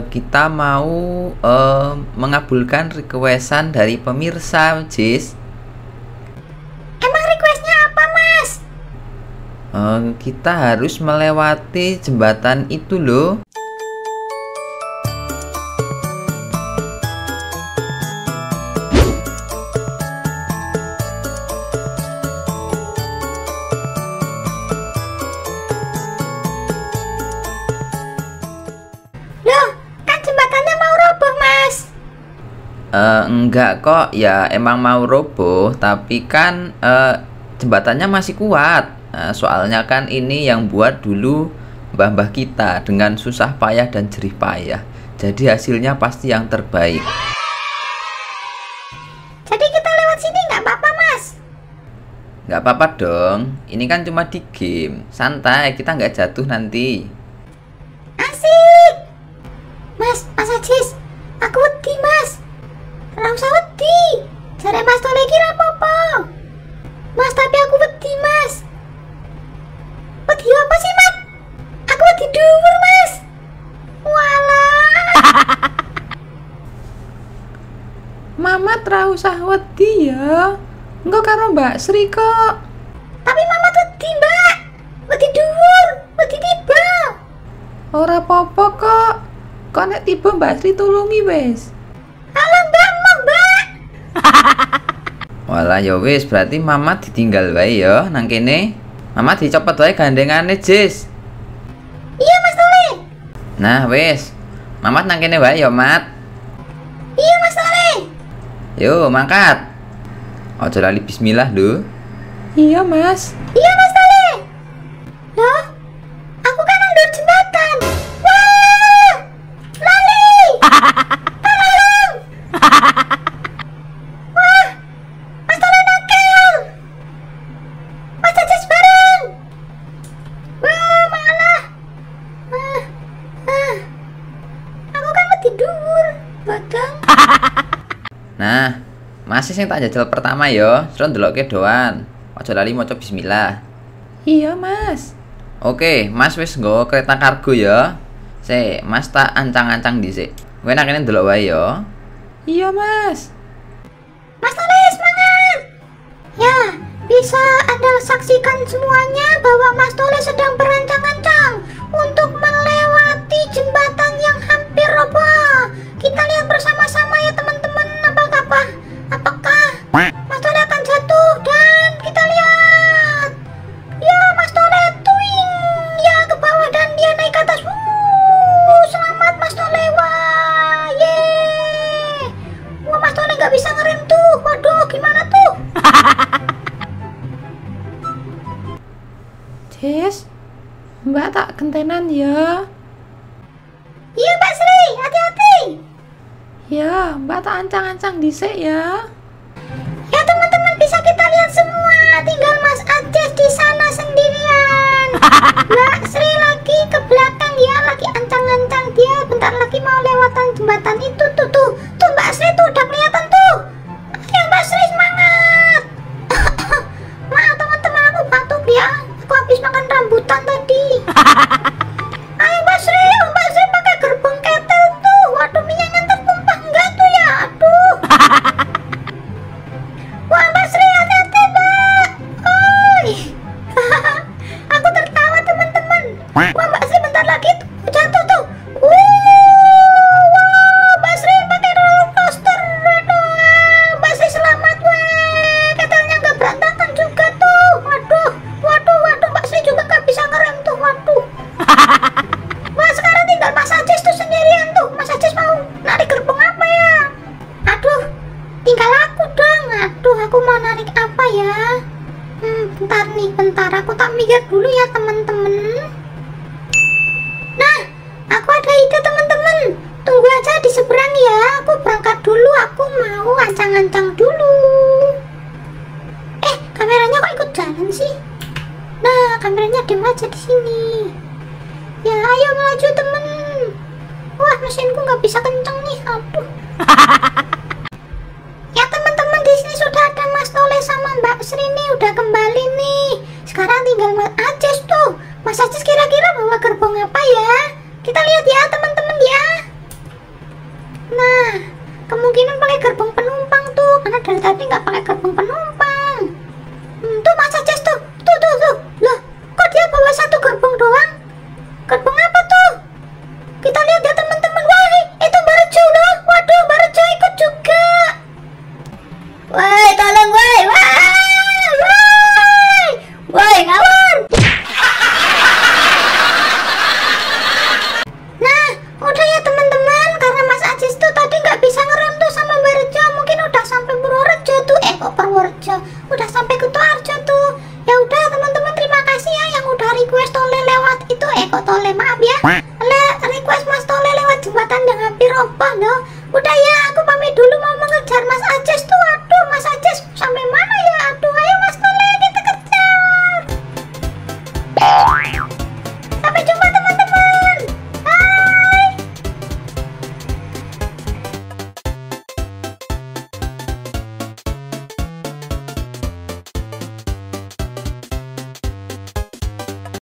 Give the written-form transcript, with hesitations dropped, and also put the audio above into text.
Kita mau mengabulkan requestan dari pemirsa, Jis. Emang requestnya apa, Mas? Kita harus melewati jembatan itu loh. Loh, kan jembatannya mau roboh, Mas. Enggak kok, ya emang mau roboh, tapi kan jembatannya masih kuat. Soalnya kan ini yang buat dulu mbah-mbah kita dengan susah payah dan jerih payah. Jadi hasilnya pasti yang terbaik. Jadi kita lewat sini nggak apa-apa, Mas? Nggak apa-apa dong, ini kan cuma di game. Santai, kita nggak jatuh nanti. Asik. Mas Ajis, aku wedi, Mas. Ora usah wedi. Jare Mas Tole iki ra apa-apa. Mas, tapi aku wedi, Mas. Wedi apa sih, Mas? Aku wedi dhuwur, Mas. Walah. Mamat ra usah wedi ya. Engko karo Mbak Sri kok. Tapi Mama wedi, Mbak. Wedi dhuwur, wedi tiba. Ora apa-apa kok. Kok nek tiba Mbak Sri tulungi wis. Alah, Mbak, mau, Mbak. Walah ya wis, berarti Mama ditinggal wae ya nang kene. Mama dicopot wae gandengane, Jis. Iya, Mas Tole. Nah, wis. Mamat nang kene wae ya, Mat. Iya, Mas Tole. Yo, mangkat. Ojo lali bismillah lho. Iya, Mas. Iya, Mas Tole. Loh, aku kan under jembatan. Wah, lali. Tolong. Wah, Mas Tole nakal. Mas Ajis bareng. Wah, malah. Aku kan mati dhuwur, Badang. Nah, masih sing tak jajal pertama ya, terus ndelokke doan. Ojo lali maca bismillah. Iya, Mas. Oke, Mas wis nggawa kereta kargo ya. Sik, Mas tak ancang-ancang dhisik. Kowe nang kene ndelok wae ya. Iya, Mas. Mas Tole, semangat. Ya, bisa Anda saksikan semuanya bahwa Mas Tole sedang berancang-ancang untuk melewati jembatan yang hampir roboh. Kita lihat bersama-sama ya, teman-teman. Apakah Mas Tole akan jatuh, dan kita lihat. Ya, Mas Tole tuing ya ke bawah dan dia naik ke atas. Selamat Mas Tole. Wah, yeay. Wah, Mas Tole nggak bisa ngerem tuh. Waduh, gimana tuh? Jis, Mbak tak gentenan ya. Iya, Mbak Sri, hati-hati. Ya, Mbak tak ancang-ancang dhisik ya. Ya, teman-teman, bisa kita lihat semua. Tinggal Mas Ajis di sana sendirian. Mbak Sri lagi ke belakang ya, lagi ancang-ancang. Dia bentar lagi mau lewatan jembatan itu tuh. Tuh Mbak Sri tuh udah kelihatan tuh. Ayo Mbak Sri, semangat. Maaf teman-teman, aku batuk ya. Aku habis makan rambutan tadi. Ayo Mbak Sri pakai gerbong ketel tuh. Waduh, minyaknya tertumpah enggak tuh ya? Aduh. Wah, Mbak Sri, hati-hati, Mbak. Oi. Aku tertawa, teman-teman. Wah, Mbak Sri bentar lagi tuh jatuh tuh. Wow, Mbak Sri pakai roller coaster. Aduh, Mbak Sri selamat, weh. Ketelnya nggak berantakan juga tuh. Waduh, Mbak Sri juga nggak bisa ngerem tuh. Waduh. Wah, sekarang tinggal Mas Ajis tuh sendirian tuh. Mas Ajis mau narik gerbong apa ya? Aduh, tinggal aku dong. Aduh, aku mau narik apa ya? Bentar. Aku tak mikir dulu ya, teman-teman. Nah, aku ada ide, teman-teman. Tunggu aja di seberang ya. Aku berangkat dulu. Aku mau ancang-ancang dulu. Kameranya kok ikut jalan sih? Nah, kameranya diam aja di sini. Ya, ayo melaju, temen. Wah, mesinku nggak bisa kenceng nih. Aduh. Ya, teman-teman, di sini sudah ada Mas Tole sama Mbak Sri nih, udah kembali nih. Sekarang tinggal Mas Ajis tuh. Mas Ajis kira-kira bawa gerbong apa ya? Kita lihat ya, teman-teman ya. kok Tole, maaf ya. Le request Mas Tole lewat jembatan yang hampir roboh loh. Udah ya, aku